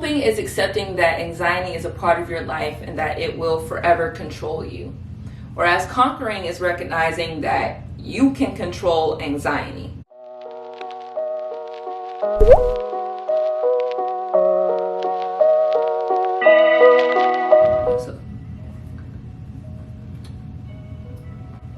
Coping is accepting that anxiety is a part of your life and that it will forever control you. Whereas conquering is recognizing that you can control anxiety.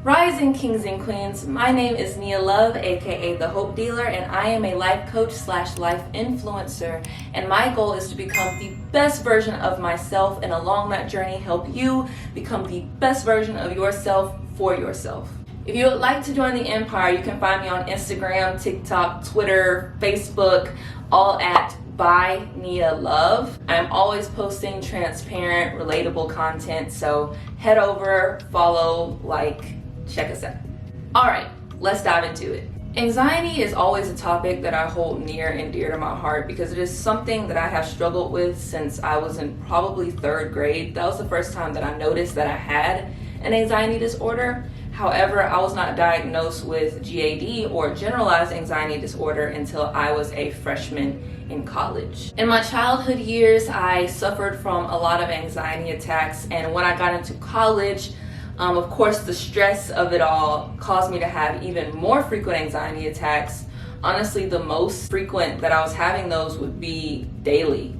Rising kings and queens, my name is Nia Love, aka The Hope Dealer, and I am a life coach / life influencer, and my goal is to become the best version of myself, and along that journey help you become the best version of yourself for yourself. If you would like to join the empire, you can find me on Instagram, TikTok, Twitter, Facebook, all at by Nia Love. I'm always posting transparent, relatable content, so head over, follow, like, check us out. All right, let's dive into it. Anxiety is always a topic that I hold near and dear to my heart because it is something that I have struggled with since I was in probably 3rd grade. That was the first time that I noticed that I had an anxiety disorder. However, I was not diagnosed with GAD or generalized anxiety disorder until I was a freshman in college. In my childhood years, I suffered from a lot of anxiety attacks, and when I got into college, of course, the stress of it all caused me to have even more frequent anxiety attacks. Honestly, the most frequent that I was having those would be daily.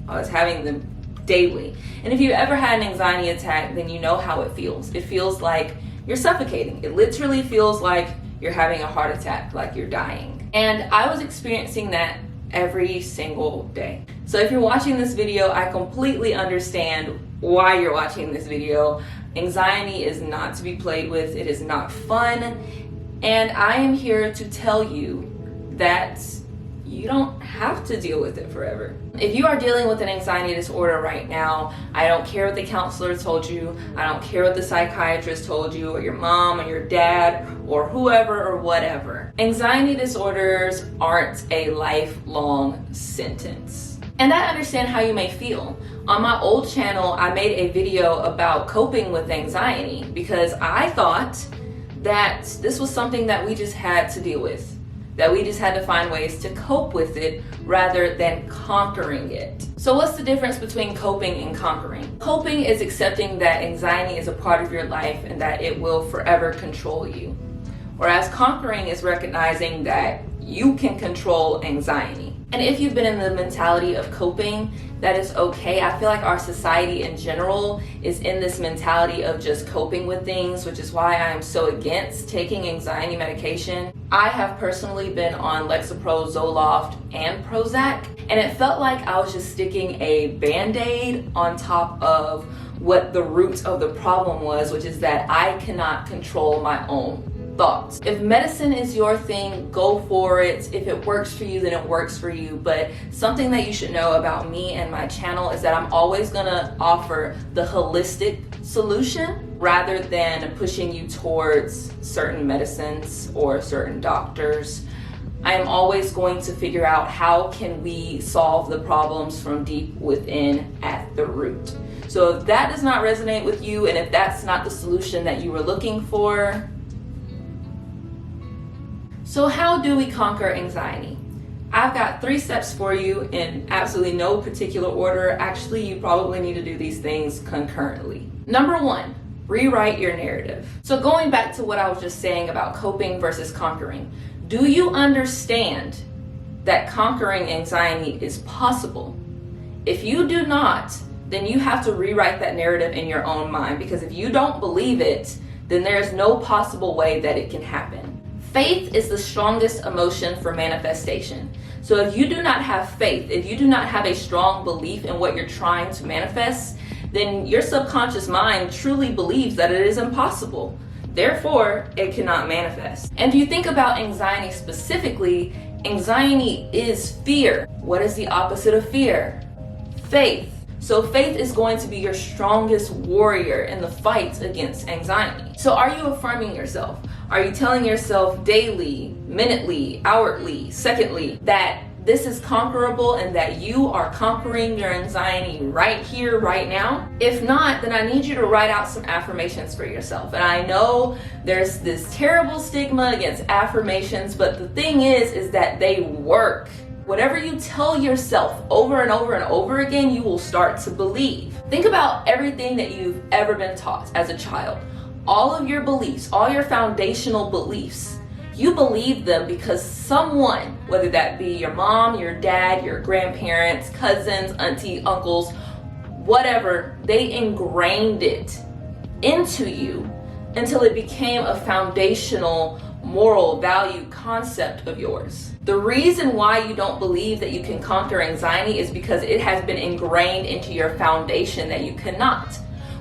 I was having them daily. And if you ever had an anxiety attack, then you know how it feels. It feels like you're suffocating. It literally feels like you're having a heart attack, like you're dying. And I was experiencing that every single day. So if you're watching this video, I completely understand why you're watching this video. Anxiety is not to be played with. It is not fun. And I am here to tell you that you don't have to deal with it forever. If you are dealing with an anxiety disorder right now, I don't care what the counselor told you. I don't care what the psychiatrist told you, or your mom or your dad or whoever or whatever. Anxiety disorders aren't a lifelong sentence. And I understand how you may feel. On my old channel, I made a video about coping with anxiety because I thought that this was something that we just had to deal with, that we just had to find ways to cope with it rather than conquering it. So what's the difference between coping and conquering? Coping is accepting that anxiety is a part of your life and that it will forever control you. Whereas conquering is recognizing that you can control anxiety. And if you've been in the mentality of coping, that is okay. I feel like our society in general is in this mentality of just coping with things, which is why I am so against taking anxiety medication. I have personally been on Lexapro, Zoloft, and Prozac, and it felt like I was just sticking a Band-Aid on top of what the root of the problem was, which is that I cannot control my own thoughts. If medicine is your thing, go for it. If it works for you, then it works for you. But something that you should know about me and my channel is that I'm always gonna offer the holistic solution rather than pushing you towards certain medicines or certain doctors. I am always going to figure out how can we solve the problems from deep within at the root. So if that does not resonate with you, and if that's not the solution that you were looking for, so how do we conquer anxiety? I've got 3 steps for you in absolutely no particular order. Actually, you probably need to do these things concurrently. Number 1, rewrite your narrative. So going back to what I was just saying about coping versus conquering, do you understand that conquering anxiety is possible? If you do not, then you have to rewrite that narrative in your own mind, because if you don't believe it, then there's no possible way that it can happen. Faith is the strongest emotion for manifestation. So if you do not have faith, if you do not have a strong belief in what you're trying to manifest, then your subconscious mind truly believes that it is impossible. Therefore, it cannot manifest. And if you think about anxiety specifically, anxiety is fear. What is the opposite of fear? Faith. So faith is going to be your strongest warrior in the fight against anxiety. So are you affirming yourself? Are you telling yourself daily, minutely, hourly, secondly, that this is conquerable and that you are conquering your anxiety right here, right now? If not, then I need you to write out some affirmations for yourself. And I know there's this terrible stigma against affirmations, but the thing is that they work. Whatever you tell yourself over and over and over again, you will start to believe. Think about everything that you've ever been taught as a child. All of your beliefs, all your foundational beliefs, you believe them because someone, whether that be your mom, your dad, your grandparents, cousins, auntie, uncles, whatever, they ingrained it into you until it became a foundational moral value concept of yours. The reason why you don't believe that you can conquer anxiety is because it has been ingrained into your foundation that you cannot.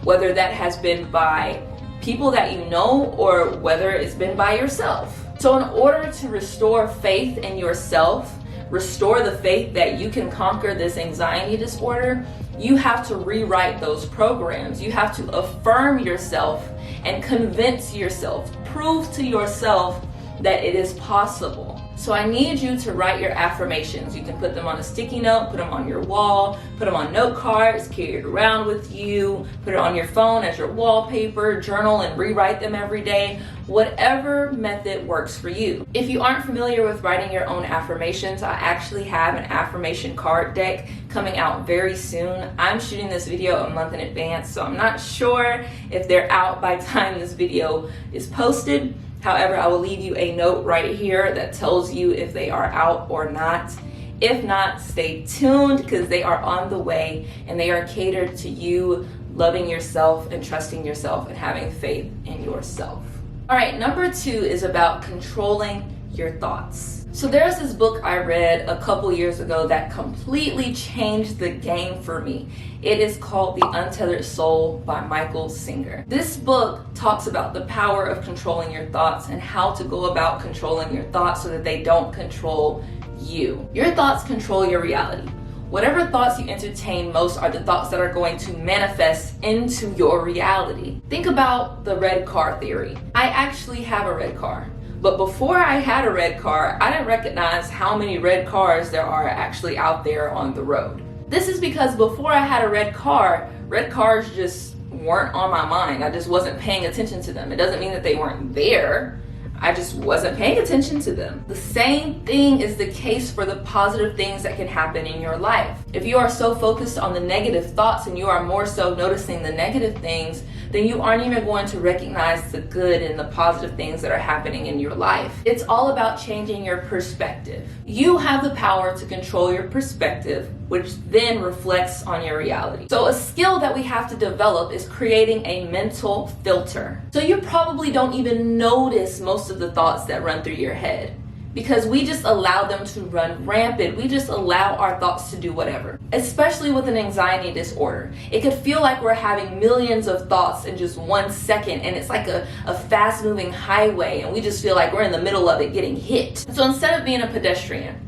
Whether that has been by people that you know or whether it's been by yourself. So in order to restore faith in yourself, restore the faith that you can conquer this anxiety disorder, you have to rewrite those programs. You have to affirm yourself and convince yourself, prove to yourself that it is possible. So I need you to write your affirmations. You can put them on a sticky note, put them on your wall, put them on note cards, carry it around with you, put it on your phone as your wallpaper, journal and rewrite them every day. Whatever method works for you. If you aren't familiar with writing your own affirmations, I actually have an affirmation card deck coming out very soon. I'm shooting this video a month in advance, so I'm not sure if they're out by the time this video is posted. However, I will leave you a note right here that tells you if they are out or not. If not, stay tuned because they are on the way and they are catered to you loving yourself and trusting yourself and having faith in yourself. All right, number 2 is about controlling your thoughts. So there's this book I read a couple years ago that completely changed the game for me. It is called The Untethered Soul by Michael Singer. This book talks about the power of controlling your thoughts and how to go about controlling your thoughts so that they don't control you. Your thoughts control your reality. Whatever thoughts you entertain most are the thoughts that are going to manifest into your reality. Think about the red car theory. I actually have a red car. But before I had a red car, I didn't recognize how many red cars there are actually out there on the road. This is because before I had a red cars just weren't on my mind. I just wasn't paying attention to them. It doesn't mean that they weren't there. I just wasn't paying attention to them. The same thing is the case for the positive things that can happen in your life. If you are so focused on the negative thoughts and you are more so noticing the negative things, then you aren't even going to recognize the good and the positive things that are happening in your life. It's all about changing your perspective. You have the power to control your perspective, which then reflects on your reality. So a skill that we have to develop is creating a mental filter. So you probably don't even notice most of the thoughts that run through your head, because we just allow them to run rampant. We just allow our thoughts to do whatever. Especially with an anxiety disorder. It could feel like we're having millions of thoughts in just 1 second, and it's like a fast moving highway, and we just feel like we're in the middle of it getting hit. So instead of being a pedestrian,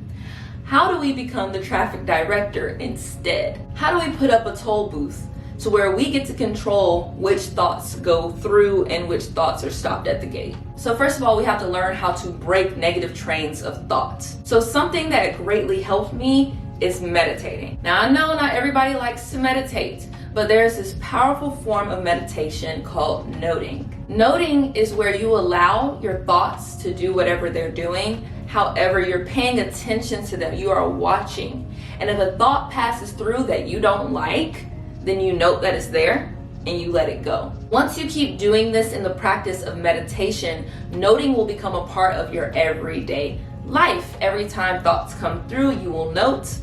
how do we become the traffic director instead? How do we put up a toll booth to where we get to control which thoughts go through and which thoughts are stopped at the gate? So first of all, we have to learn how to break negative trains of thought. So something that greatly helped me is meditating. Now I know not everybody likes to meditate, but there's this powerful form of meditation called noting. Noting is where you allow your thoughts to do whatever they're doing. However, you're paying attention to them. You are watching. And if a thought passes through that you don't like, then you note that it's there and you let it go. Once you keep doing this in the practice of meditation, noting will become a part of your everyday life. Every time thoughts come through, you will note,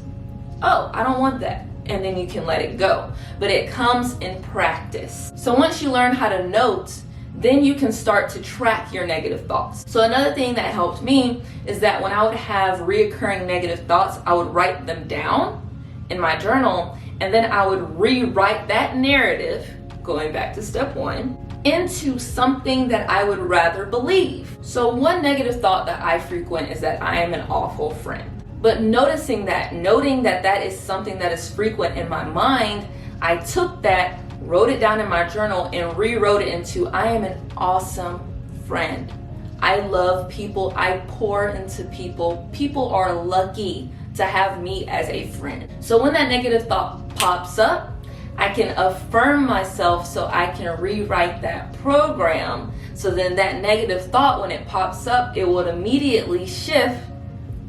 oh, I don't want that. And then you can let it go. But it comes in practice. So once you learn how to note, then you can start to track your negative thoughts. So another thing that helped me is that when I would have reoccurring negative thoughts, I would write them down in my journal, and then I would rewrite that narrative, going back to step 1, into something that I would rather believe. So one negative thought that I frequent is that I am an awful friend. But noting that that is something that is frequent in my mind, I took that, wrote it down in my journal, and rewrote it into I am an awesome friend. I love people. I pour into people. People are lucky to have me as a friend. So when that negative thought pops up, I can affirm myself so I can rewrite that program. So then that negative thought, when it pops up, it would immediately shift,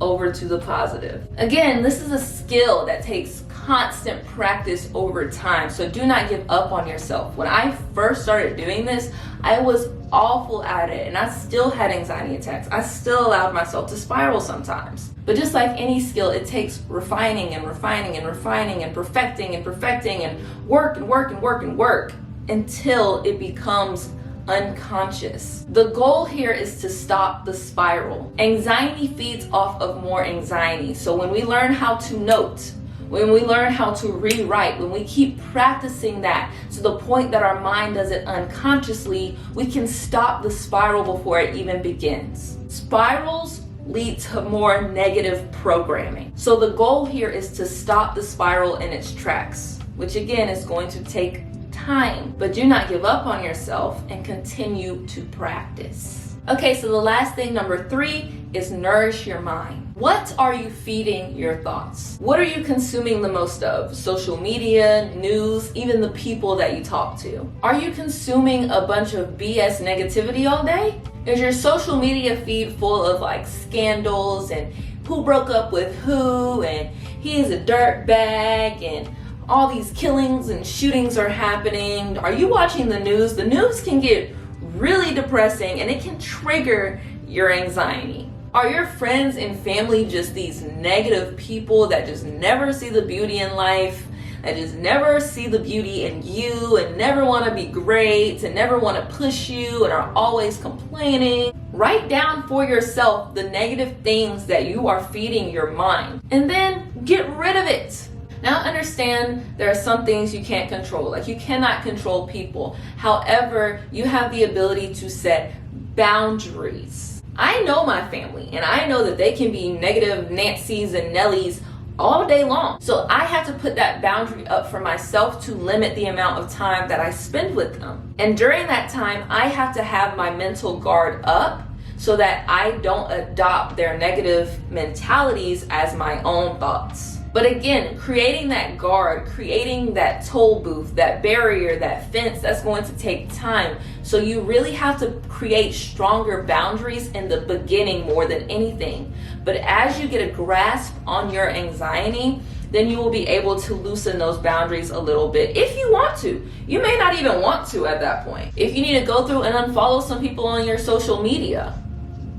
over to the positive. Again, this is a skill that takes constant practice over time, so do not give up on yourself. When I first started doing this, I was awful at it, and I still had anxiety attacks. I still allowed myself to spiral sometimes. But just like any skill, it takes refining and refining and refining and perfecting and perfecting and work and work and work and work until it becomes unconscious. The goal here is to stop the spiral. Anxiety feeds off of more anxiety. So when we learn how to note, when we learn how to rewrite, when we keep practicing that to the point that our mind does it unconsciously, we can stop the spiral before it even begins. Spirals lead to more negative programming. So the goal here is to stop the spiral in its tracks, which again is going to take time. But do not give up on yourself and continue to practice. Okay, so the last thing, number 3, is nourish your mind. What are you feeding your thoughts? What are you consuming the most of? Social media, news, even the people that you talk to. Are you consuming a bunch of BS negativity all day? Is your social media feed full of like scandals and who broke up with who and he is a dirt bag and all these killings and shootings are happening? Are you watching the news? The news can get really depressing and it can trigger your anxiety. Are your friends and family just these negative people that just never see the beauty in life, that just never see the beauty in you and never want to be great and never want to push you and are always complaining? Write down for yourself the negative things that you are feeding your mind and then get rid of it. Now understand there are some things you can't control, like you cannot control people. However, you have the ability to set boundaries. I know my family and I know that they can be negative Nancy's and Nellies all day long. So I have to put that boundary up for myself to limit the amount of time that I spend with them. And during that time, I have to have my mental guard up so that I don't adopt their negative mentalities as my own thoughts. But again, creating that guard, creating that toll booth, that barrier, that fence, that's going to take time. So you really have to create stronger boundaries in the beginning more than anything. But as you get a grasp on your anxiety, then you will be able to loosen those boundaries a little bit if you want to. You may not even want to at that point. If you need to go through and unfollow some people on your social media,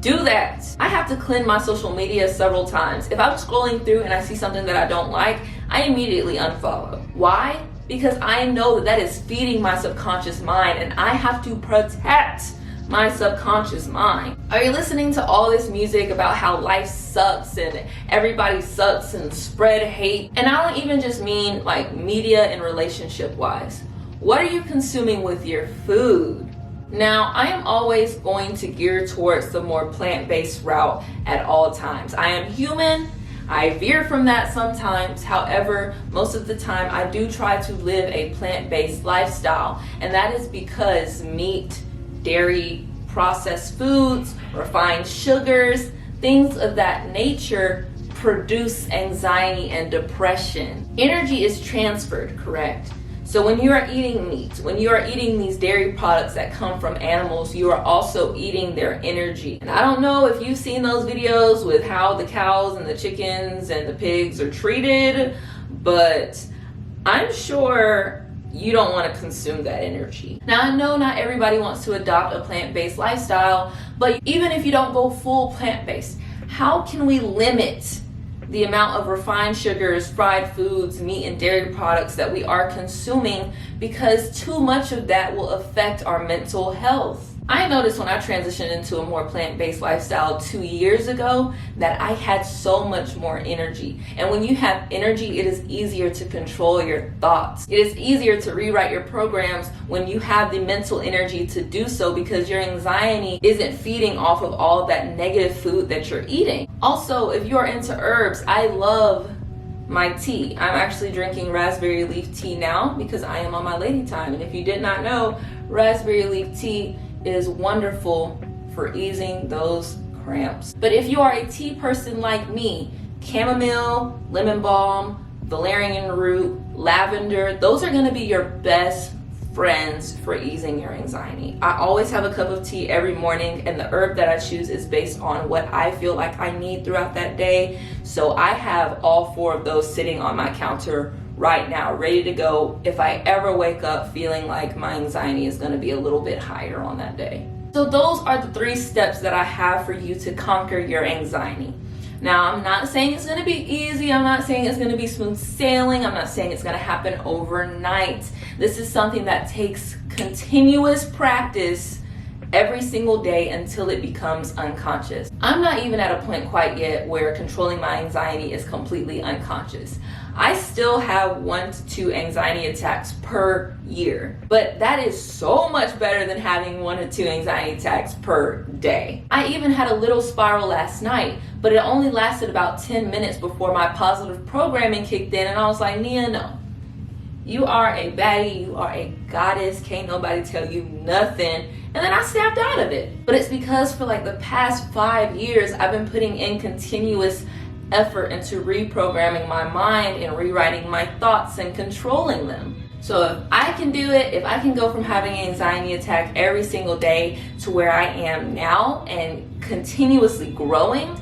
do that. I have to cleanse my social media several times. If I'm scrolling through and I see something that I don't like, I immediately unfollow. Why? Because I know that that is feeding my subconscious mind and I have to protect my subconscious mind. Are you listening to all this music about how life sucks and everybody sucks and spread hate? And I don't even just mean like media and relationship wise. What are you consuming with your food? Now, I am always going to gear towards the more plant-based route at all times. I am human. I veer from that sometimes. However, most of the time I do try to live a plant-based lifestyle. And that is because meat, dairy, processed foods, refined sugars, things of that nature produce anxiety and depression. Energy is transferred, correct? So when you are eating meat, when you are eating these dairy products that come from animals, you are also eating their energy. And I don't know if you've seen those videos with how the cows and the chickens and the pigs are treated, but I'm sure you don't want to consume that energy. Now I know not everybody wants to adopt a plant-based lifestyle, but even if you don't go full plant-based, how can we limit the amount of refined sugars, fried foods, meat and dairy products that we are consuming, because too much of that will affect our mental health. I noticed when I transitioned into a more plant-based lifestyle 2 years ago that I had so much more energy. And when you have energy, it is easier to control your thoughts. It is easier to rewrite your programs when you have the mental energy to do so, because your anxiety isn't feeding off of all of that negative food that you're eating. Also, if you're into herbs, I love my tea. I'm actually drinking raspberry leaf tea now because I am on my lady time. And if you did not know, raspberry leaf tea is wonderful for easing those cramps. But if you are a tea person like me, chamomile, lemon balm, valerian root, lavender, those are going to be your best friends for easing your anxiety. I always have a cup of tea every morning, and the herb that I choose is based on what I feel like I need throughout that day. So I have all 4 of those sitting on my counter right now, ready to go if I ever wake up feeling like my anxiety is going to be a little bit higher on that day. So those are the 3 steps that I have for you to conquer your anxiety. Now, I'm not saying it's going to be easy. I'm not saying it's going to be smooth sailing. I'm not saying it's going to happen overnight. This is something that takes continuous practice every single day until it becomes unconscious. I'm not even at a point quite yet where controlling my anxiety is completely unconscious. I still have 1 to 2 anxiety attacks per year, but that is so much better than having 1 to 2 anxiety attacks per day. I even had a little spiral last night, but it only lasted about 10 minutes before my positive programming kicked in, and I was like, Nia, no. You are a baddie, you are a goddess, can't nobody tell you nothing. And then I snapped out of it. But it's because for like the past 5 years, I've been putting in continuous effort into reprogramming my mind and rewriting my thoughts and controlling them. So if I can do it, if I can go from having an anxiety attack every single day to where I am now and continuously growing,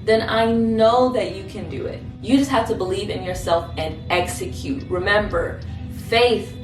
then I know that you can do it. You just have to believe in yourself and execute. Remember, faith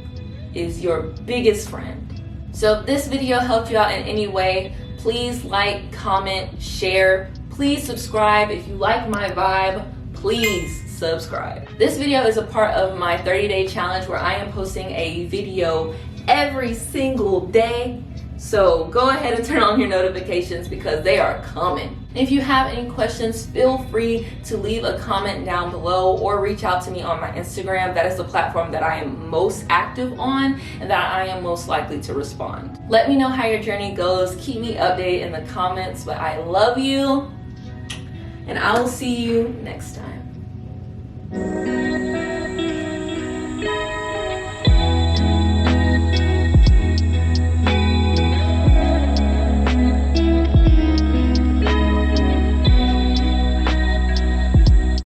is your biggest friend. So if this video helped you out in any way, please like, comment, share. Please subscribe. If you like my vibe, please subscribe. This video is a part of my 30-day challenge where I am posting a video every single day. So go ahead and turn on your notifications because they are coming. If you have any questions, feel free to leave a comment down below or reach out to me on my Instagram. That is the platform that I am most active on and that I am most likely to respond. Let me know how your journey goes. Keep me updated in the comments, but I love you and I will see you next time.